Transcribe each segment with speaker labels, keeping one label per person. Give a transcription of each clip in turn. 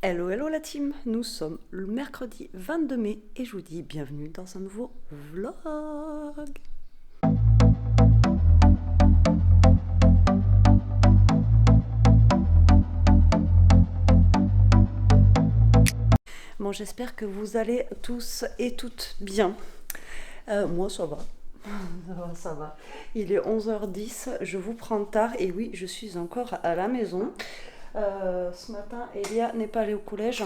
Speaker 1: Hello, hello la team, nous sommes le mercredi 22 mai et je vous dis bienvenue dans un nouveau vlog. Bon, j'espère que vous allez tous et toutes bien. Moi, ça va. Ça va, ça va. Il est 11h10, je vous prends tard et oui, je suis encore à la maison. Ce matin, Elia n'est pas allée au collège.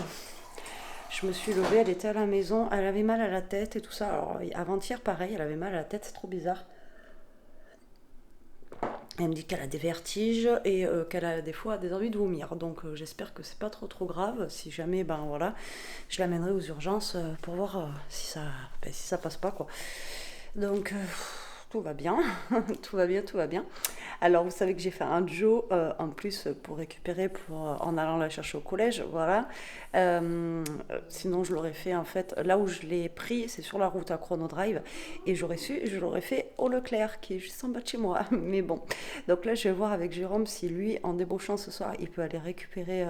Speaker 1: Je me suis levée, elle était à la maison, elle avait mal à la tête et tout ça. Alors, avant-hier, pareil, elle avait mal à la tête, c'est trop bizarre. Elle me dit qu'elle a des vertiges et qu'elle a des fois des envies de vomir. Donc j'espère que c'est pas trop grave. Si jamais, ben voilà, je l'amènerai aux urgences pour voir si ça passe pas quoi. Donc tout va bien, tout va bien, tout va bien. Alors vous savez que j'ai fait un Joe en plus pour récupérer en allant la chercher au collège, voilà. Sinon je l'aurais fait en fait là où je l'ai pris, c'est sur la route à Chrono Drive et je l'aurais fait au Leclerc qui est juste en bas de chez moi. Mais bon, donc là je vais voir avec Jérôme si lui en débauchant ce soir il peut aller récupérer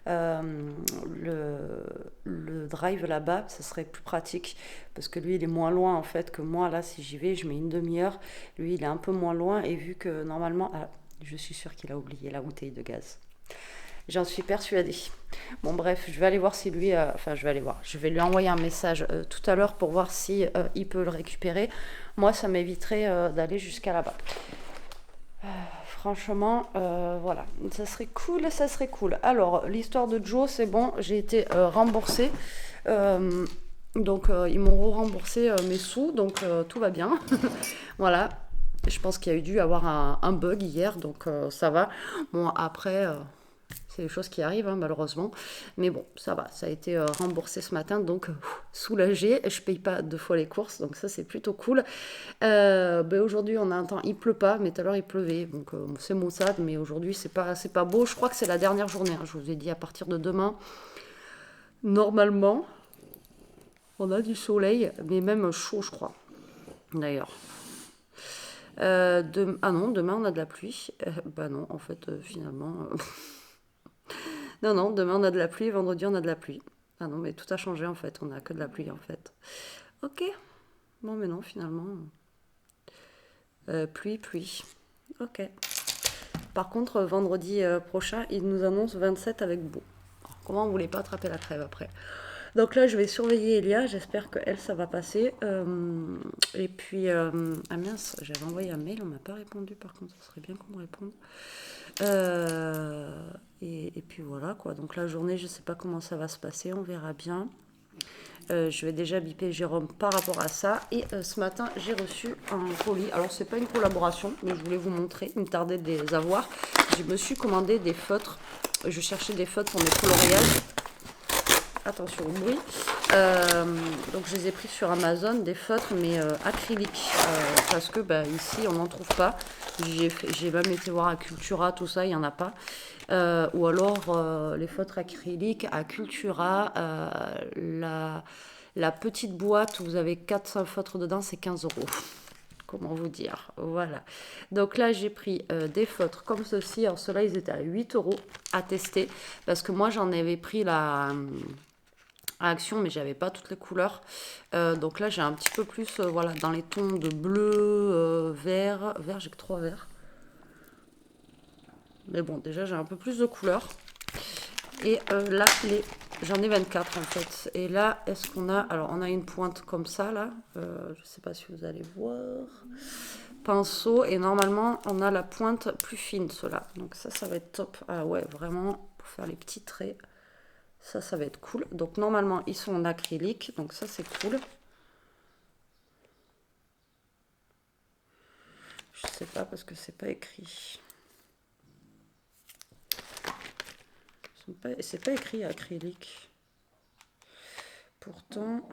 Speaker 1: euh, le drive là-bas, ça serait plus pratique parce que lui il est moins loin en fait que moi. Là si j'y vais je mets une demi-heure, lui il est un peu moins loin et vu que normalement je suis sûre qu'il a oublié la bouteille de gaz, j'en suis persuadée. Bon bref, je vais aller voir si lui enfin je vais aller voir, je vais lui envoyer un message tout à l'heure pour voir si il peut le récupérer. Moi ça m'éviterait d'aller jusqu'à là-bas. Franchement, voilà, ça serait cool, ça serait cool. Alors, l'histoire de Joe, c'est bon, j'ai été remboursée. Euh, donc, ils m'ont remboursé mes sous, donc tout va bien. Voilà, je pense qu'il y a eu dû avoir un bug hier, donc ça va. Bon, après, c'est des choses qui arrivent, hein, malheureusement. Mais bon, ça va, ça a été remboursé ce matin, donc soulagé. Je paye pas deux fois les courses, donc ça, c'est plutôt cool. Ben aujourd'hui, on a un temps, il pleut pas, mais tout à l'heure, il pleuvait. Donc c'est maussade, mais aujourd'hui, c'est pas beau. Je crois que c'est la dernière journée, hein. Je vous ai dit, à partir de demain, normalement, on a du soleil, mais même chaud, je crois, d'ailleurs. Ah non, demain on a de la pluie. Bah non, en fait, finalement. Non, non, demain on a de la pluie, vendredi on a de la pluie. Ah non, mais tout a changé en fait, on a que de la pluie en fait. Ok, bon, mais non, finalement. Pluie, pluie. Ok. Par contre, vendredi prochain, il nous annonce 27 avec beau. Alors, comment on voulait pas attraper la trêve après? Donc là, je vais surveiller Elia. J'espère que elle, ça va passer. Et puis, ah mince, j'avais envoyé un mail, on m'a pas répondu. Par contre, ça serait bien qu'on me réponde. Et puis voilà quoi. Donc la journée, je sais pas comment ça va se passer. On verra bien. Je vais déjà biper Jérôme par rapport à ça. Et ce matin, j'ai reçu un colis. Alors, c'est pas une collaboration, mais je voulais vous montrer. Il me tardait de les avoir. Je me suis commandé des feutres. Je cherchais des feutres pour mes coloriages. Attention au bruit. Donc, je les ai pris sur Amazon, des feutres, mais acryliques. Parce que ici, on n'en trouve pas. J'ai même été voir à Cultura, tout ça, il n'y en a pas. Ou alors les feutres acryliques à Cultura, la petite boîte où vous avez 4 feutres dedans, c'est 15 euros. Comment vous dire? Voilà. Donc là, j'ai pris des feutres comme ceci. Alors ceux-là, ils étaient à 8 euros à tester. Parce que moi, j'en avais pris à Action, mais j'avais pas toutes les couleurs. Donc là, j'ai un petit peu plus voilà, dans les tons de bleu, vert. Vert, j'ai que 3 verts. Mais bon, déjà, j'ai un peu plus de couleurs. Et là, j'en ai 24 en fait. Et là, est-ce qu'on a... Alors, on a une pointe comme ça, là. Je ne sais pas si vous allez voir. Pinceau. Et normalement, on a la pointe plus fine, ceux-là. Donc ça va être top. Ah ouais, vraiment, pour faire les petits traits. Ça va être cool. Donc, normalement, ils sont en acrylique. Donc ça, c'est cool. Je sais pas parce que c'est pas écrit. C'est pas écrit acrylique. Pourtant...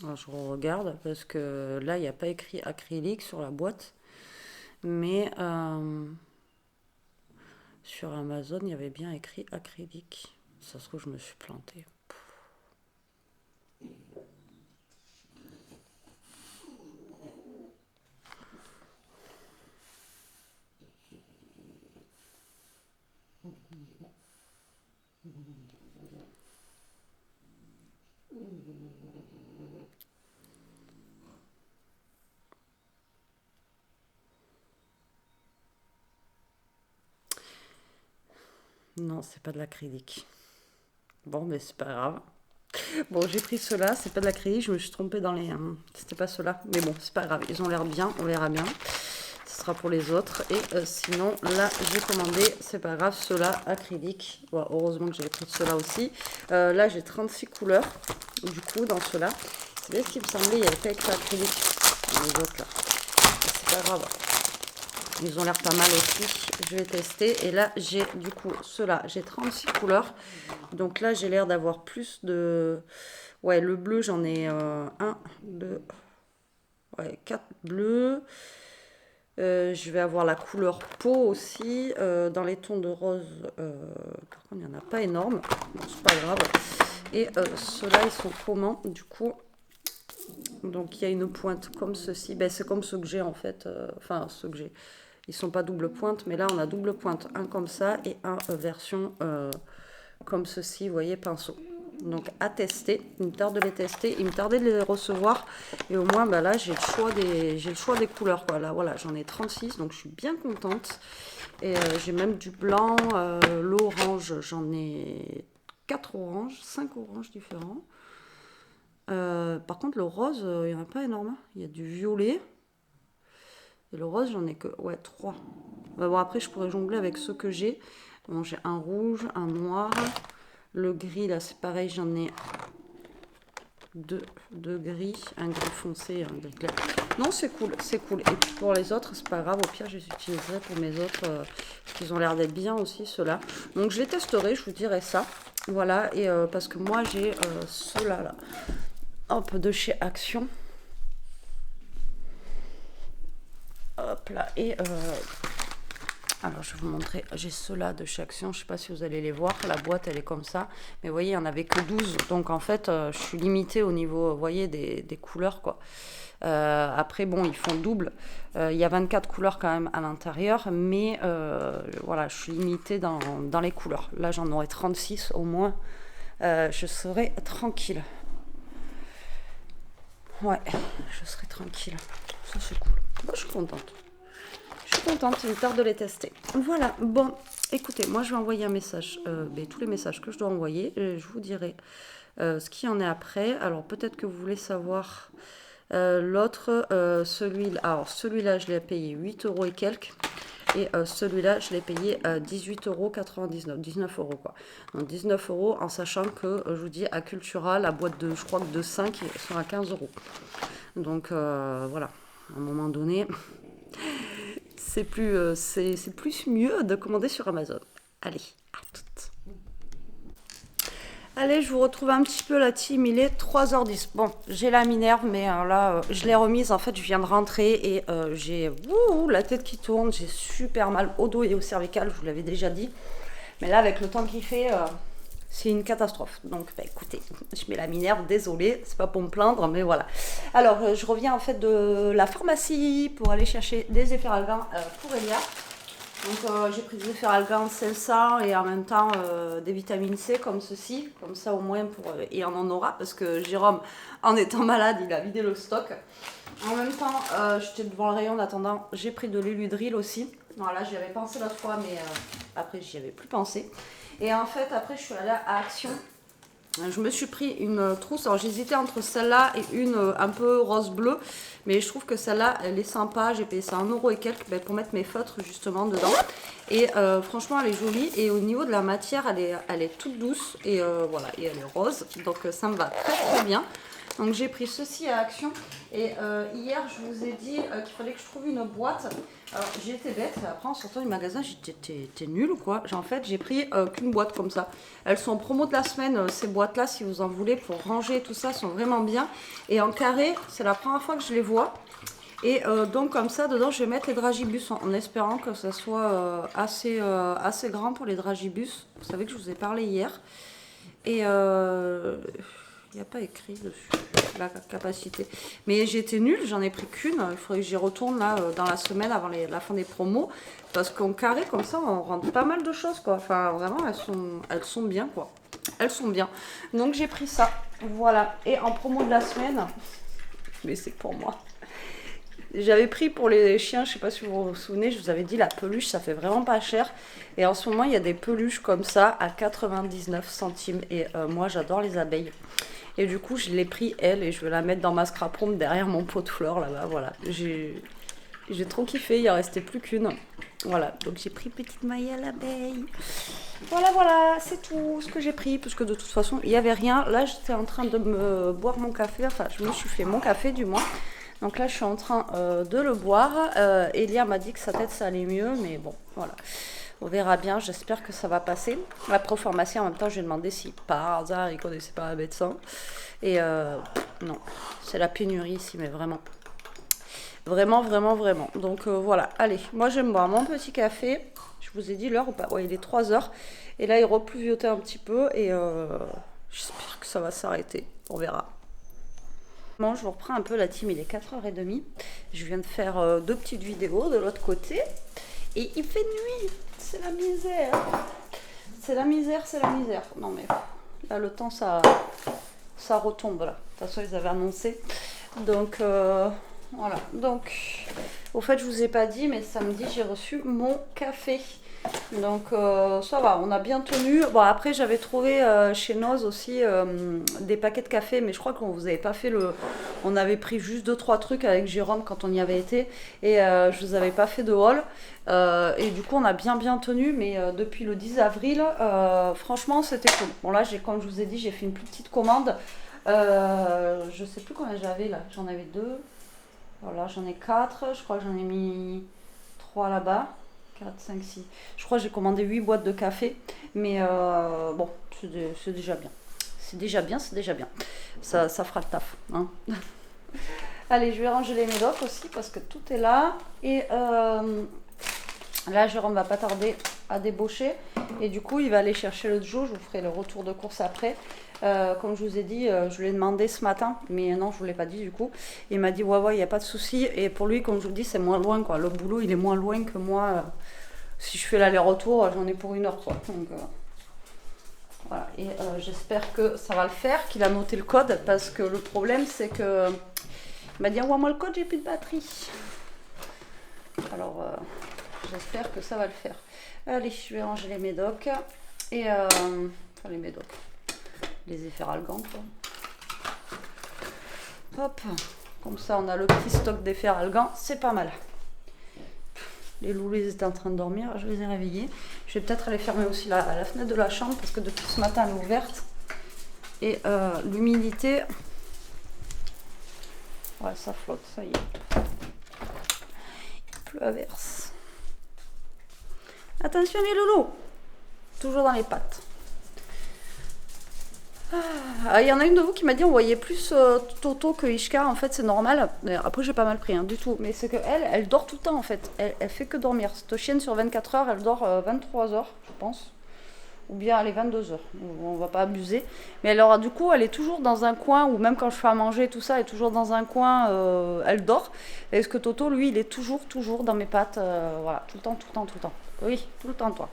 Speaker 1: Alors, je regarde parce que là, il n'y a pas écrit acrylique sur la boîte. Mais sur Amazon, il y avait bien écrit acrylique. Ça se trouve, je me suis plantée. Non, c'est pas de l'acrylique. Bon, mais c'est pas grave. Bon, j'ai pris ceux-là, c'est pas de l'acrylique, je me suis trompée dans les... c'était pas ceux-là, mais bon, c'est pas grave, ils ont l'air bien, on verra bien. Ce sera pour les autres. Et sinon, là, j'ai commandé, c'est pas grave, ceux-là, acrylique. Ouais, heureusement que j'avais pris ceux-là aussi. Là, j'ai 36 couleurs, du coup, dans ceux-là. C'est bien ce qui me semblait, il n'y avait pas écrit acrylique dans les autres, là. C'est pas grave. Ils ont l'air pas mal aussi. Je vais tester. Et là, j'ai du coup ceux-là. J'ai 36 couleurs. Donc là, j'ai l'air d'avoir plus de... Ouais, le bleu, j'en ai 1, 2... Ouais, 4 bleus. Je vais avoir la couleur peau aussi. Dans les tons de rose, par contre, il n'y en a pas énorme. Bon, c'est pas grave. Et ceux-là, ils sont comment du coup? Donc, il y a une pointe comme ceci. Ben, c'est comme ceux que j'ai en fait. Enfin, ceux que j'ai. Ils sont pas double pointe, mais là on a double pointe, un comme ça et un version comme ceci, vous voyez, pinceau. Donc à tester, il me tarde de les tester, il me tardait de les recevoir et au moins bah, là j'ai le choix des couleurs quoi. Là voilà, j'en ai 36 donc je suis bien contente et j'ai même du blanc, l'orange, j'en ai 4 oranges, 5 oranges différents. Par contre le rose, il n'y en a pas énorme, il y a du violet. Et le rose, j'en ai que 3. Bon, après, je pourrais jongler avec ceux que j'ai. Bon, j'ai un rouge, un noir. Le gris, là, c'est pareil, j'en ai deux gris. Un gris foncé et un gris clair. Non, c'est cool, c'est cool. Et puis pour les autres, c'est pas grave. Au pire, je les utiliserai pour mes autres. Parce qu'ils ont l'air d'être bien aussi, ceux-là. Donc, je les testerai, je vous dirai ça. Voilà, et parce que moi, j'ai ceux-là, là. Hop, de chez Action. Hop là, et alors je vais vous montrer, j'ai ceux-là de chez Action, je sais pas si vous allez les voir, la boîte elle est comme ça, mais vous voyez il n'y en avait que 12, donc en fait je suis limitée au niveau, vous voyez, des couleurs quoi. Après bon, ils font double, il y a 24 couleurs quand même à l'intérieur, mais voilà, je suis limitée dans les couleurs. Là j'en aurai 36 au moins, je serai tranquille. Ouais, je serai tranquille, ça c'est cool. Moi, je suis contente. Je suis contente, il me tarde de les tester. Voilà, bon, écoutez, moi je vais envoyer un message, tous les messages que je dois envoyer, je vous dirai ce qu'il y en est après. Alors peut-être que vous voulez savoir l'autre, celui-là. Alors celui-là, je l'ai payé 8 € et quelques. Et celui-là, je l'ai payé 18,99 €, 19 € quoi. Donc 19 € en sachant que, je vous dis, à Cultura, la boîte de, je crois que de 5 sera 15 €. Donc voilà. À un moment donné, c'est plus mieux de commander sur Amazon. Allez, à toutes. Allez, je vous retrouve un petit peu la team, il est 3h10. Bon, j'ai la Minerve, mais là, je l'ai remise. En fait, je viens de rentrer et j'ai la tête qui tourne. J'ai super mal au dos et au cervical, je vous l'avais déjà dit. Mais là, avec le temps qu'il fait, c'est une catastrophe. Donc, bah, écoutez, je mets la Minerve, désolée, c'est pas pour me plaindre, mais voilà. Alors, je reviens en fait de la pharmacie pour aller chercher des efferalgans pour Elia. Donc j'ai pris des efferalgans Celsa et en même temps des vitamines C comme ceci, comme ça au moins et on en aura parce que Jérôme, en étant malade, il a vidé le stock. En même temps, j'étais devant le rayon en attendant, j'ai pris de l'Eludril aussi. Voilà, j'y avais pensé l'autre fois, mais après j'y avais plus pensé. Et en fait, après je suis allée à Action. Je me suis pris une trousse, alors j'hésitais entre celle-là et une un peu rose-bleu, mais je trouve que celle-là, elle est sympa, j'ai payé ça 1 € et quelques pour mettre mes feutres justement dedans. Et franchement, elle est jolie et au niveau de la matière, elle est toute douce et voilà, et elle est rose, donc ça me va très très bien. Donc j'ai pris ceci à Action. Et hier, je vous ai dit qu'il fallait que je trouve une boîte. Alors j'ai été bête. Après, en sortant du magasin, j'ai dit t'es nul ou quoi? En fait, j'ai pris qu'une boîte comme ça. Elles sont en promo de la semaine, ces boîtes-là, si vous en voulez, pour ranger tout ça, sont vraiment bien. Et en carré, c'est la première fois que je les vois. Et donc comme ça, dedans, je vais mettre les dragibus en espérant que ça soit assez grand pour les dragibus. Vous savez que je vous ai parlé hier. Et il n'y a pas écrit dessus la capacité. Mais j'étais nulle, j'en ai pris qu'une. Il faudrait que j'y retourne là dans la semaine avant la fin des promos. Parce qu'en carré, comme ça, on rentre pas mal de choses, quoi. Enfin, vraiment, elles sont bien, quoi. Elles sont bien. Donc j'ai pris ça. Voilà. Et en promo de la semaine, mais c'est pour moi. J'avais pris pour les chiens, je sais pas si vous vous souvenez, je vous avais dit la peluche, ça fait vraiment pas cher. Et en ce moment, il y a des peluches comme ça à 99 centimes. Et moi, j'adore les abeilles. Et du coup, je l'ai pris, elle, et je vais la mettre dans ma scrap room derrière mon pot de fleurs, là-bas. Voilà, j'ai trop kiffé, il en restait plus qu'une. Voilà, donc j'ai pris petite maille à l'abeille. Voilà, c'est tout ce que j'ai pris, parce que de toute façon, il n'y avait rien. Là, j'étais en train de me boire mon café, enfin, je me suis fait mon café, du moins. Donc là, je suis en train de le boire. Elia m'a dit que sa tête, ça allait mieux, mais bon, voilà. On verra bien, j'espère que ça va passer. Après, au pharmacien, en même temps, je lui ai demandé si par hasard, il ne connaissait pas un médecin. Et non, c'est la pénurie ici, mais vraiment. Vraiment. Donc voilà, allez, moi, je vais me boire mon petit café. Je vous ai dit l'heure ou pas? Ouais, il est 3 heures. Et là, il repluviotait un petit peu. Et j'espère que ça va s'arrêter. On verra. Bon, je vous reprends un peu la team, il est 4h30. Je viens de faire 2 petites vidéos de l'autre côté. Et il fait nuit. C'est la misère. C'est la misère. Non mais là, le temps, ça retombe là. De toute façon, ils avaient annoncé. Donc, voilà. Donc, au fait, je vous ai pas dit, mais samedi, j'ai reçu mon café. Donc ça va, on a bien tenu. Bon, après j'avais trouvé chez Noz aussi des paquets de café, mais je crois qu'on vous avait pas fait le... On avait pris juste 2-3 trucs avec Jérôme quand on y avait été, et je vous avais pas fait de haul. Et du coup on a bien tenu, mais depuis le 10 avril, franchement c'était cool. Bon là, comme je vous ai dit, j'ai fait une plus petite commande. Je sais plus combien j'avais là, j'en avais 2. Voilà, j'en ai 4, je crois que j'en ai mis 3 là-bas. 4, 5, 6. Je crois que j'ai commandé 8 boîtes de café. Mais bon, c'est déjà bien. C'est déjà bien. Ça fera le taf. Hein. Allez, je vais ranger les médocs aussi parce que tout est là. Et là, Jérôme va pas tarder à débaucher. Et du coup, il va aller chercher le Joe. Je vous ferai le retour de course après. Comme je vous ai dit, je lui ai demandé ce matin, mais non, je ne vous l'ai pas dit du coup. Il m'a dit ouais, il n'y a pas de souci. Et pour lui, comme je vous dis, c'est moins loin, quoi. Le boulot, il est moins loin que moi. Si je fais l'aller-retour, j'en ai pour 1 heure, quoi. Donc, voilà. Et j'espère que ça va le faire, qu'il a noté le code, parce que le problème, c'est que il m'a dit ouais, moi le code, j'ai plus de batterie. Alors, j'espère que ça va le faire. Allez, je vais ranger les médocs et enfin les médocs. Les efferalgans, quoi. Hop, comme ça on a le petit stock d'efferalgans, c'est pas mal. Les loulous étaient en train de dormir, je les ai réveillés. Je vais peut-être aller fermer aussi la fenêtre de la chambre parce que depuis ce matin elle est ouverte. Et l'humidité, ouais, ça flotte, ça y est. Il pleut à verse. Attention les loulous, toujours dans les pattes. Il y en a une de vous qui m'a dit on voyait plus Toto que Ishka. En fait, c'est normal. Après, j'ai pas mal pris, hein, du tout. Mais c'est qu'elle, elle dort tout le temps, en fait. Elle fait que dormir. Cette chienne, sur 24 heures, elle dort 23 heures, je pense. Ou bien elle est 22 heures. On va pas abuser. Mais alors, du coup, elle est toujours dans un coin, ou même quand je fais à manger, tout ça, elle est toujours dans un coin, elle dort. Est-ce que Toto, lui, il est toujours dans mes pattes. Voilà, tout le temps. Oui, tout le temps, toi.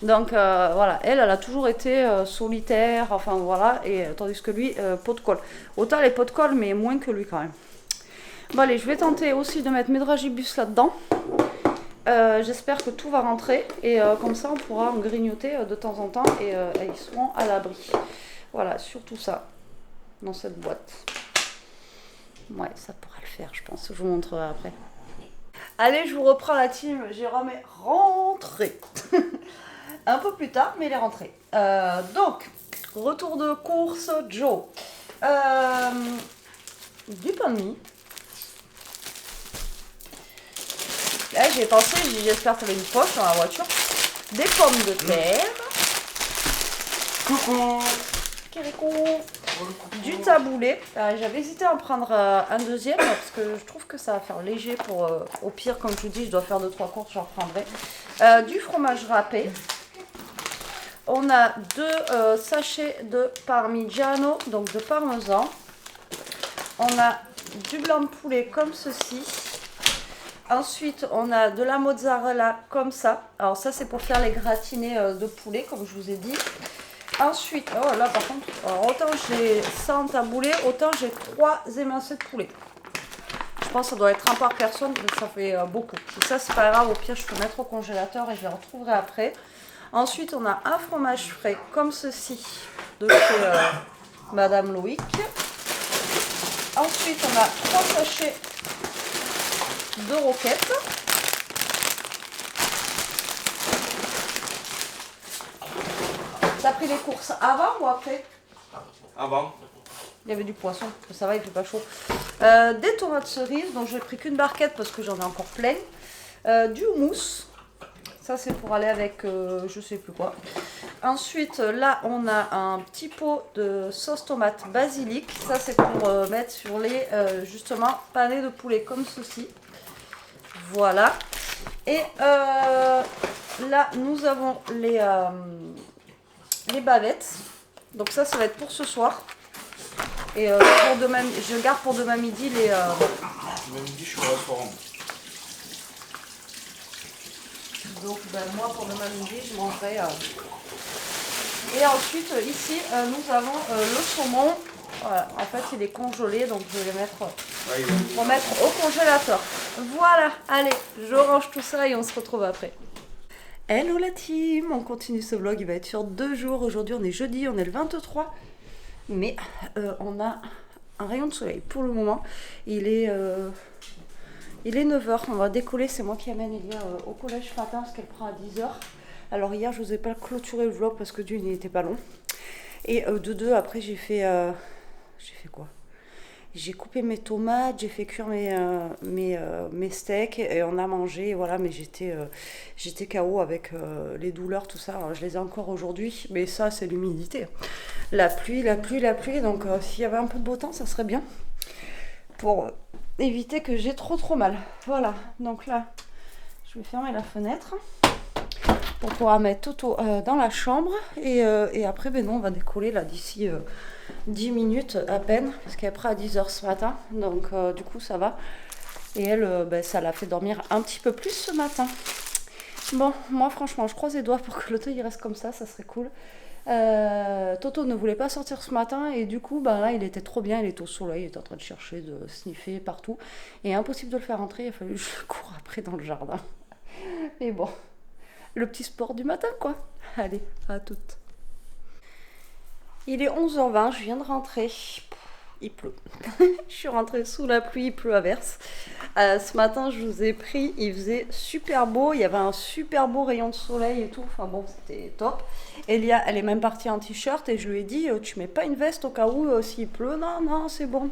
Speaker 1: Donc voilà, elle a toujours été solitaire, enfin voilà, et tandis que lui, pot de colle. Autant les pots de colle, mais moins que lui quand même. Bon allez, je vais tenter aussi de mettre mes dragibus là-dedans. J'espère que tout va rentrer, et comme ça on pourra en grignoter de temps en temps, et ils seront à l'abri. Voilà, surtout ça, dans cette boîte. Ouais, ça pourra le faire, je pense, je vous montrerai après. Allez, je vous reprends la team, Jérôme est rentré. Un peu plus tard, mais il est rentré. Donc, retour de course, Joe. du pain de mie. Là, j'ai pensé, j'espère que tu avais une poche dans la voiture. Des pommes de terre.
Speaker 2: Coucou.
Speaker 1: Kirikou. Du taboulé. J'avais hésité à en prendre un deuxième parce que je trouve que ça va faire léger pour... au pire, comme je vous dis, je dois faire 2-3 courses, j'en reprendrai. Du fromage râpé. On a 2 sachets de parmigiano, donc de parmesan. On a du blanc de poulet comme ceci. Ensuite, on a de la mozzarella comme ça. Alors ça, c'est pour faire les gratinés de poulet, comme je vous ai dit. Ensuite, oh là par contre, alors, autant j'ai ça en taboulé, autant j'ai 3 émincés de poulet. Je pense que ça doit être un par personne, mais ça fait beaucoup. Et ça, c'est pas grave, au pire, je peux mettre au congélateur et je les retrouverai après. Ensuite, on a un fromage frais comme ceci, de chez Madame Loïc. Ensuite, on a 3 sachets de roquettes. T'as pris les courses avant ou après?
Speaker 2: Avant.
Speaker 1: Il y avait du poisson, parce que ça va, il fait pas chaud. Des tomates cerises, donc j'ai pris qu'une barquette parce que j'en ai encore plein. Du houmous, ça c'est pour aller avec je sais plus quoi. Ensuite, là on a un petit pot de sauce tomate basilic. Ça c'est pour mettre sur les justement panés de poulet comme ceci. Voilà. Et là nous avons les bavettes. Donc ça va être pour ce soir. Et pour demain, je garde pour demain midi les...
Speaker 2: Demain midi, je suis au restaurant.
Speaker 1: Donc ben, moi pour demain midi, je mangerai... Et ensuite, ici, nous avons le saumon. Voilà. En fait, il est congelé, donc je vais les mettre, remettre au congélateur. Voilà, allez, je range tout ça et on se retrouve après. Hello la team, on continue ce vlog, il va être sur 2 jours. Aujourd'hui on est jeudi, on est le 23, mais on a un rayon de soleil pour le moment. Il est 9h, on va décoller, c'est moi qui amène Elia au collège ce matin parce qu'elle prend à 10h. Alors hier je n'osais pas clôturer le vlog parce que d'une il n'était pas long. Et de deux après j'ai fait quoi? J'ai coupé mes tomates, j'ai fait cuire mes steaks et on a mangé, et voilà, mais j'étais KO avec les douleurs, tout ça. Alors, je les ai encore aujourd'hui, mais ça, c'est l'humidité. La pluie, donc s'il y avait un peu de beau temps, ça serait bien pour éviter que j'ai trop mal. Voilà, donc là, je vais fermer la fenêtre pour pouvoir mettre Toto dans la chambre et après, ben non, on va décoller là d'ici... 10 minutes à peine, parce qu'elle prend à 10h ce matin, donc du coup ça va. Et elle, ben, ça l'a fait dormir un petit peu plus ce matin. Bon, moi franchement, je croise les doigts pour que l'auto il reste comme ça serait cool. Toto ne voulait pas sortir ce matin et du coup, ben, là il était trop bien, il était au soleil, il était en train de chercher, de sniffer partout. Et impossible de le faire rentrer, il a fallu que je cours après dans le jardin. Mais bon, le petit sport du matin quoi. Allez, à toutes. Il est 11h20, je viens de rentrer. Il pleut. Je suis rentrée sous la pluie, il pleut à verse. Ce matin, je vous ai pris, il faisait super beau. Il y avait un super beau rayon de soleil et tout. Enfin bon, c'était top. Elia, elle est même partie en t-shirt et je lui ai dit, tu mets pas une veste au cas où s'il pleut? Non, c'est bon.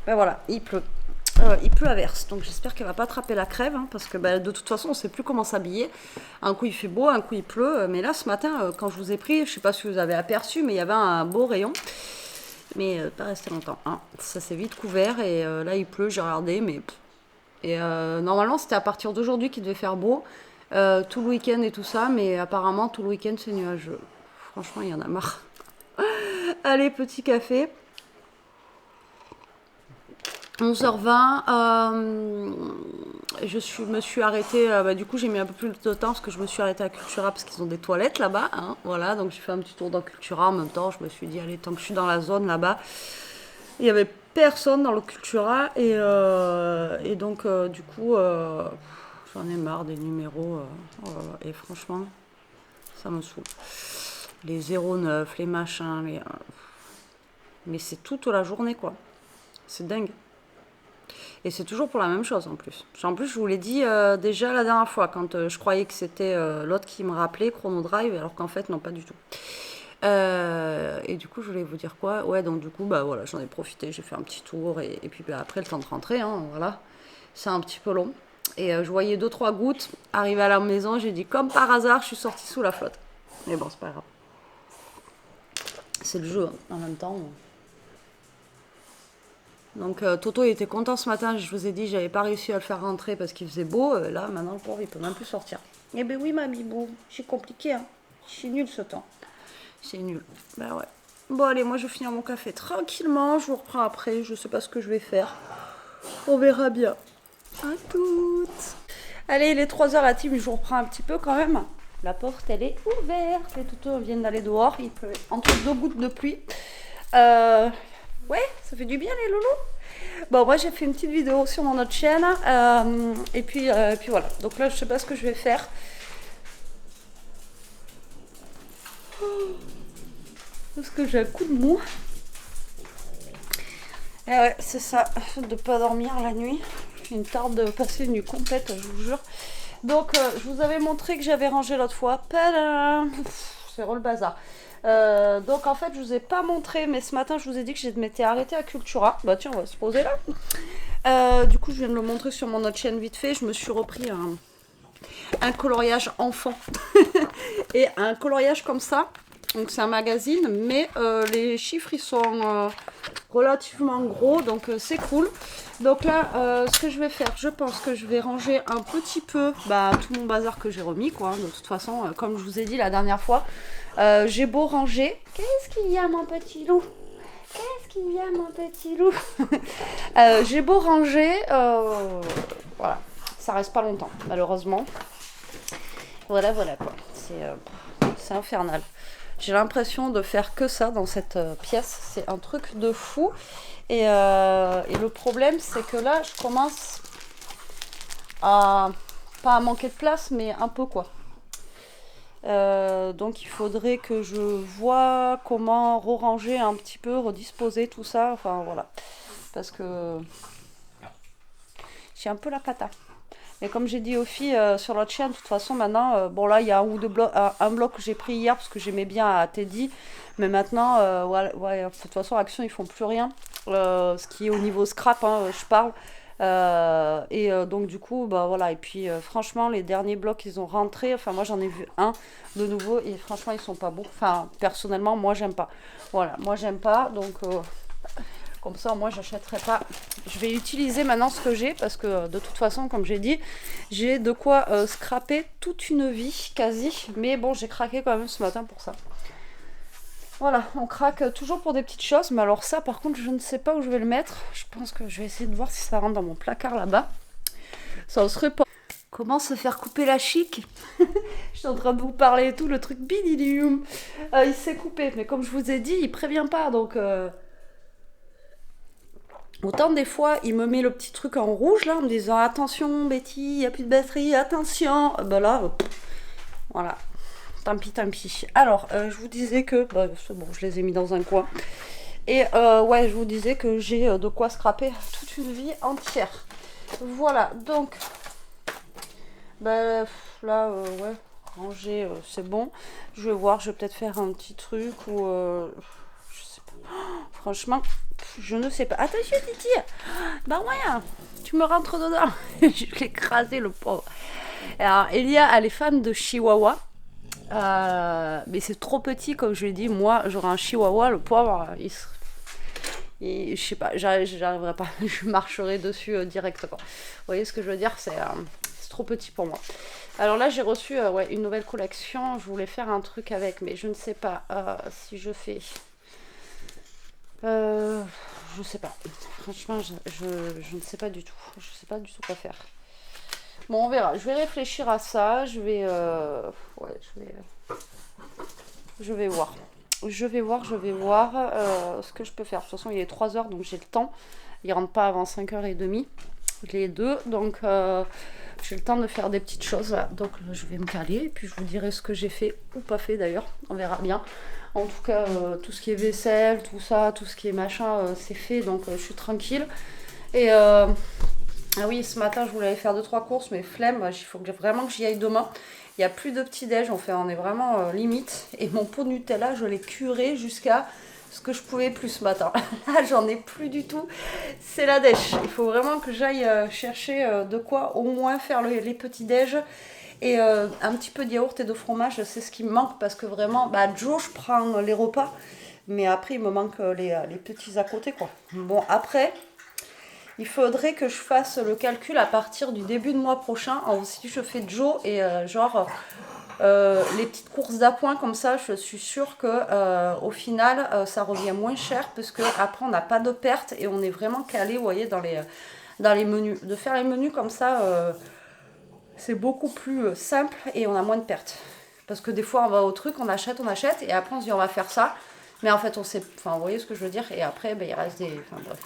Speaker 1: Ben voilà, il pleut. Il pleut à verse, donc j'espère qu'elle va pas attraper la crève, hein, parce que ben, de toute façon on sait plus comment s'habiller. Un coup il fait beau, un coup il pleut, mais là ce matin quand je vous ai pris, je sais pas si vous avez aperçu, mais il y avait un beau rayon, mais pas resté longtemps, hein. Ça s'est vite couvert et là il pleut, j'ai regardé, mais et normalement c'était à partir d'aujourd'hui qu'il devait faire beau, tout le week-end et tout ça, mais apparemment tout le week-end c'est nuageux. Franchement il y en a marre. Allez, petit café. 11h20, me suis arrêtée, du coup j'ai mis un peu plus de temps parce que je me suis arrêtée à Cultura parce qu'ils ont des toilettes là-bas, hein, voilà, donc j'ai fait un petit tour dans Cultura en même temps, je me suis dit allez, tant que je suis dans la zone là-bas, il n'y avait personne dans le Cultura et donc du coup j'en ai marre des numéros et franchement ça me saoule. Les 09, les machins, mais c'est toute la journée quoi, c'est dingue. Et c'est toujours pour la même chose en plus. En plus, je vous l'ai dit déjà la dernière fois, quand je croyais que c'était l'autre qui me rappelait, Chrono Drive, alors qu'en fait, non, pas du tout. Et du coup, je voulais vous dire quoi? Ouais, donc du coup, bah voilà, j'en ai profité, j'ai fait un petit tour et puis bah, après le temps de rentrer, hein, voilà. C'est un petit peu long. Et je voyais 2-3 gouttes. Arrivé à la maison, j'ai dit comme par hasard, je suis sortie sous la flotte. Mais bon, c'est pas grave. C'est le jeu, hein, en même temps. Donc Toto il était content ce matin, je vous ai dit j'avais pas réussi à le faire rentrer parce qu'il faisait beau, là maintenant le pauvre il peut même plus sortir. Eh ben oui mamie, bon, c'est compliqué hein, c'est nul ce temps. C'est nul, bah ouais. Bon allez, moi je vais finir mon café tranquillement, je vous reprends après, je sais pas ce que je vais faire. On verra bien. À toutes. Allez, il est 3h la team, je vous reprends un petit peu quand même. La porte elle est ouverte, les Toto viennent d'aller dehors, il pleut entre 2 gouttes de pluie. Ouais, ça fait du bien les loulous. Bon, moi j'ai fait une petite vidéo sur mon autre chaîne. Et puis voilà. Donc là, je sais pas ce que je vais faire. Parce que j'ai un coup de mou. Et ouais, c'est ça, de pas dormir la nuit. Une tarde de passer une nuit complète, je vous jure. Donc, je vous avais montré que j'avais rangé l'autre fois. C'est re le bazar. Donc en fait je vous ai pas montré, mais ce matin je vous ai dit que je m'étais arrêtée à Cultura. Bah tiens, on va se poser là. Du coup je viens de le montrer sur mon autre chaîne vite fait. Je me suis repris un coloriage enfant et un coloriage comme ça. Donc c'est un magazine, mais les chiffres ils sont relativement gros, donc c'est cool. Donc là, ce que je vais faire, je pense que je vais ranger un petit peu tout mon bazar que j'ai remis, quoi. De toute façon, comme je vous ai dit la dernière fois, j'ai beau ranger. Qu'est-ce qu'il y a, mon petit loup? Qu'est-ce qu'il y a, mon petit loup? J'ai beau ranger, voilà, ça reste pas longtemps, malheureusement. Voilà quoi. C'est infernal. J'ai l'impression de faire que ça dans cette pièce. C'est un truc de fou. Et le problème, c'est que là, je commence à pas à manquer de place, mais un peu quoi. Donc il faudrait que je vois comment ranger un petit peu, redisposer tout ça. Enfin voilà. Parce que j'ai un peu la cata. Mais comme j'ai dit aux filles sur l'autre chaîne, de toute façon maintenant, bon là il y a un bloc que j'ai pris hier parce que j'aimais bien à Teddy, mais maintenant, ouais, de toute façon Action ils font plus rien, ce qui est au niveau scrap, hein, je parle. Donc du coup, bah voilà, et puis franchement les derniers blocs ils ont rentré, enfin moi j'en ai vu un de nouveau et franchement ils sont pas beaux, enfin personnellement moi j'aime pas, voilà, moi j'aime pas, donc... Comme ça, moi, j'achèterai pas. Je vais utiliser maintenant ce que j'ai parce que de toute façon, comme j'ai dit, j'ai de quoi scraper toute une vie quasi. Mais bon, j'ai craqué quand même ce matin pour ça. Voilà, on craque toujours pour des petites choses. Mais alors ça, par contre, je ne sais pas où je vais le mettre. Je pense que je vais essayer de voir si ça rentre dans mon placard là-bas. Ça en serait pas... Comment se faire couper la chic? Je suis en train de vous parler et tout, le truc bididium. Il s'est coupé, mais comme je vous ai dit, il prévient pas, donc... Autant des fois, il me met le petit truc en rouge là en me disant attention Betty, il n'y a plus de batterie, attention. Bah là, voilà, tant pis. Alors, je vous disais que, c'est bon, je les ai mis dans un coin. Et ouais, je vous disais que j'ai de quoi scraper toute une vie entière. Voilà, donc, là, ouais, ranger, c'est bon. Je vais voir, je vais peut-être faire un petit truc ou, je sais pas. Franchement, je ne sais pas. Attention, Titi. Bah ouais, tu me rentres dedans. Je l'ai écrasé, le pauvre. Alors, Elia, elle est fan de Chihuahua. Mais c'est trop petit, comme je l'ai dit. Moi, j'aurais un Chihuahua, le pauvre, je sais pas, j'arriverai pas. Je marcherai dessus direct, quoi. Vous voyez ce que je veux dire? C'est trop petit pour moi. Alors là, j'ai reçu ouais, une nouvelle collection. Je voulais faire un truc avec, mais je ne sais pas si je fais... je sais pas. Franchement, je ne sais pas du tout. Je sais pas du tout quoi faire. Bon, on verra. Je vais réfléchir à ça. Je vais voir. Je vais voir ce que je peux faire. De toute façon, il est 3h, donc j'ai le temps. Il rentre pas avant 5h30. Les deux. Donc, j'ai le temps de faire des petites choses. Là. Donc, je vais me caler. Et puis, je vous dirai ce que j'ai fait ou pas fait d'ailleurs. On verra bien. En tout cas, tout ce qui est vaisselle, tout ça, tout ce qui est machin, c'est fait, donc je suis tranquille. Et Ah oui, ce matin, je voulais aller faire 2-3 courses, mais flemme, il faut vraiment que j'y aille demain. Il n'y a plus de petit-déj, on est vraiment limite. Et mon pot de Nutella, je l'ai curé jusqu'à ce que je pouvais plus ce matin. Là, j'en ai plus du tout. C'est la dèche. Il faut vraiment que j'aille chercher de quoi au moins faire les petits-déj. Et un petit peu de yaourt et de fromage, c'est ce qui me manque parce que vraiment, Joe, je prends les repas. Mais après, il me manque les petits à côté, quoi. Bon, après... Il faudrait que je fasse le calcul à partir du début de mois prochain. Si je fais Joe et les petites courses d'appoint comme ça, je suis sûre que au final ça revient moins cher parce que après on n'a pas de perte et on est vraiment calé, vous voyez, dans les menus. De faire les menus comme ça, c'est beaucoup plus simple et on a moins de pertes. Parce que des fois on va au truc, on achète et après on se dit on va faire ça. Mais en fait on sait, enfin vous voyez ce que je veux dire. Et après il reste des, enfin bref.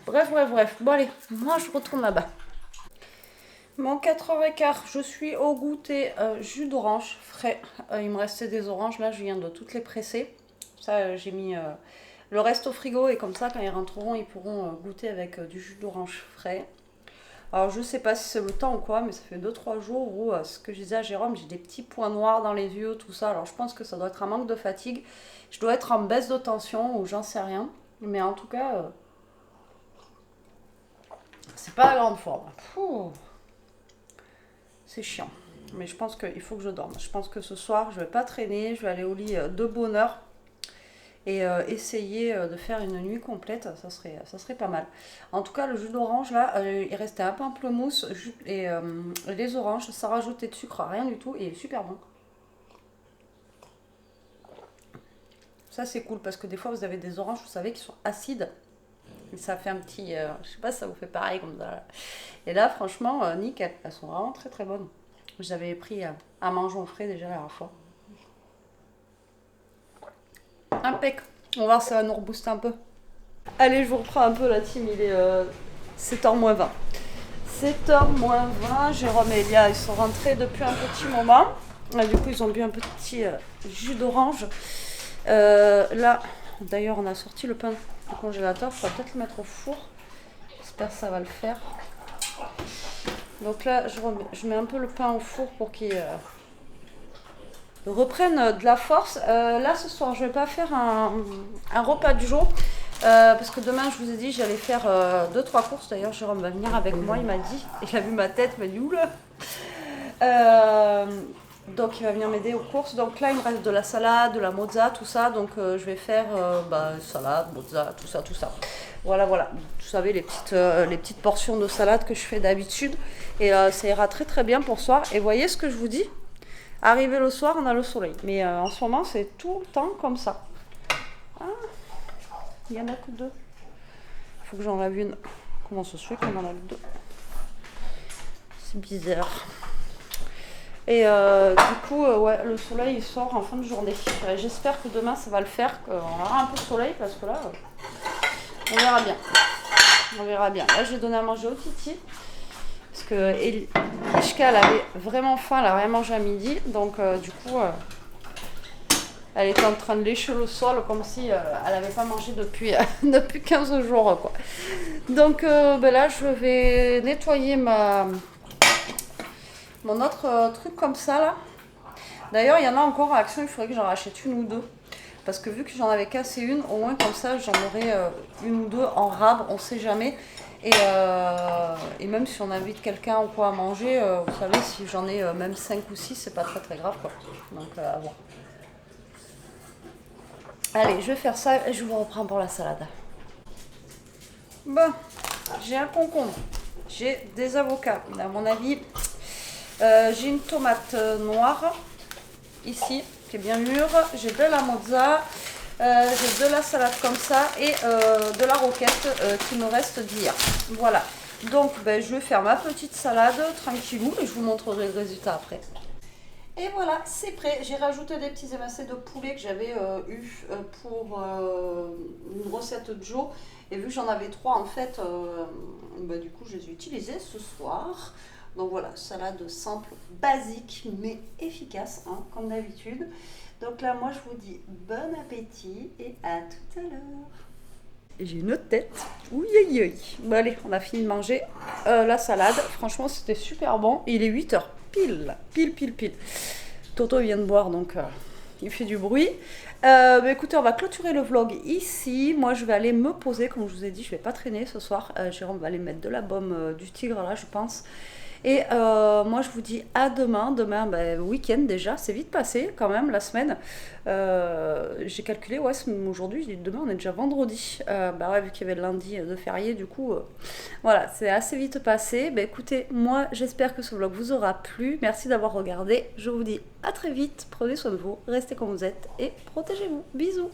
Speaker 1: Bref. Bon allez, moi je retourne là-bas. Mon 4h15, je suis au goûter jus d'orange frais. Il me restait des oranges, là je viens de toutes les presser. Ça j'ai mis le reste au frigo et comme ça quand ils rentreront ils pourront goûter avec du jus d'orange frais. Alors je sais pas si c'est le temps ou quoi, mais ça fait 2-3 jours où, ce que je disais à Jérôme, j'ai des petits points noirs dans les yeux, tout ça. Alors je pense que ça doit être un manque de fatigue. Je dois être en baisse de tension ou j'en sais rien. Mais en tout cas... c'est pas la grande forme. C'est chiant. Mais je pense qu'il faut que je dorme. Je pense que ce soir, je vais pas traîner. Je vais aller au lit de bonne heure. Et essayer de faire une nuit complète. Ça serait pas mal. En tout cas, le jus d'orange, là, il restait un pamplemousse et les oranges, sans rajouter de sucre, rien du tout. Et il est super bon. Ça, c'est cool parce que des fois, vous avez des oranges, vous savez, qui sont acides. Et ça fait un petit... je sais pas si ça vous fait pareil comme ça. Et là, franchement, nickel. Elles sont vraiment très très bonnes. J'avais pris à manger au frais déjà la dernière fois. Impec. On va voir si ça va nous rebooster un peu. Allez, je vous reprends un peu la team. Il est 7h-20. 7h-20. Jérôme et Elia, ils sont rentrés depuis un petit moment. Là, du coup, ils ont bu un petit jus d'orange. Là, d'ailleurs, on a sorti le pain du congélateur. Je pourrais peut-être le mettre au four. J'espère que ça va le faire. Donc là, je mets un peu le pain au four pour qu'il reprenne de la force. Là, ce soir, je vais pas faire un repas du jour. Parce que demain, je vous ai dit, j'allais faire 2-3 courses. D'ailleurs, Jérôme va venir avec moi, il m'a dit. Il a vu ma tête, il m'a dit oula. Donc, il va venir m'aider aux courses. Donc là, il me reste de la salade, de la mozza, tout ça. Donc, je vais faire salade, mozza, tout ça. Voilà. Vous savez, les petites portions de salade que je fais d'habitude. Et ça ira très très bien pour ce soir. Et voyez ce que je vous dis. Arrivé le soir, on a le soleil. Mais en ce moment, c'est tout le temps comme ça. Ah, il y en a que 2. Il faut que j'en lave une. Comment ça se fait qu'on en lave 2? C'est bizarre. Et du coup, le soleil il sort en fin de journée. J'espère que demain ça va le faire, qu'on aura un peu de soleil parce que là, on verra bien. Là, j'ai donné à manger au Titi. Parce que Ishka, elle avait vraiment faim, elle a rien mangé à midi. Donc, du coup, elle était en train de lécher le sol comme si elle n'avait pas mangé depuis 15 jours, quoi. Donc, là, je vais nettoyer mon autre truc comme ça, là. D'ailleurs, il y en a encore à Action, il faudrait que j'en rachète une ou deux. Parce que vu que j'en avais cassé une, au moins comme ça, j'en aurai une ou deux en rab, on sait jamais. Et même si on invite quelqu'un ou quoi à manger, vous savez, si j'en ai même 5 ou 6, c'est pas très très grave, quoi. Donc, à voir. Allez, je vais faire ça et je vous reprends pour la salade. Bon, j'ai un concombre, j'ai des avocats, à mon avis. J'ai une tomate noire, ici, qui est bien mûre. J'ai de la mozza, j'ai de la salade comme ça et de la roquette qui me reste d'hier. Voilà, donc je vais faire ma petite salade tranquillou et je vous montrerai le résultat après. Et voilà, c'est prêt. J'ai rajouté des petits émincés de poulet que j'avais eu pour une recette de Joe. Et vu que j'en avais 3 en fait, du coup je les ai utilisés ce soir. Donc voilà, salade simple, basique, mais efficace, hein, comme d'habitude. Donc là, moi, je vous dis bon appétit et à tout à l'heure. Et j'ai une tête. Oui, oui, oui. Bon, allez, on a fini de manger la salade. Franchement, c'était super bon. Il est 8h. Pile, pile, pile, pile. Toto vient de boire, donc il fait du bruit. Écoutez, on va clôturer le vlog ici. Moi, je vais aller me poser. Comme je vous ai dit, je vais pas traîner ce soir. Jérôme va aller mettre de la baume du tigre, là, je pense. Et moi, je vous dis à demain. Demain, week-end déjà. C'est vite passé, quand même, la semaine. J'ai calculé, ouais, aujourd'hui, demain, on est déjà vendredi. Ouais, vu qu'il y avait le lundi de férié, du coup, voilà, c'est assez vite passé. Écoutez, moi, j'espère que ce vlog vous aura plu. Merci d'avoir regardé. Je vous dis à très vite. Prenez soin de vous, restez comme vous êtes et protégez-vous. Bisous.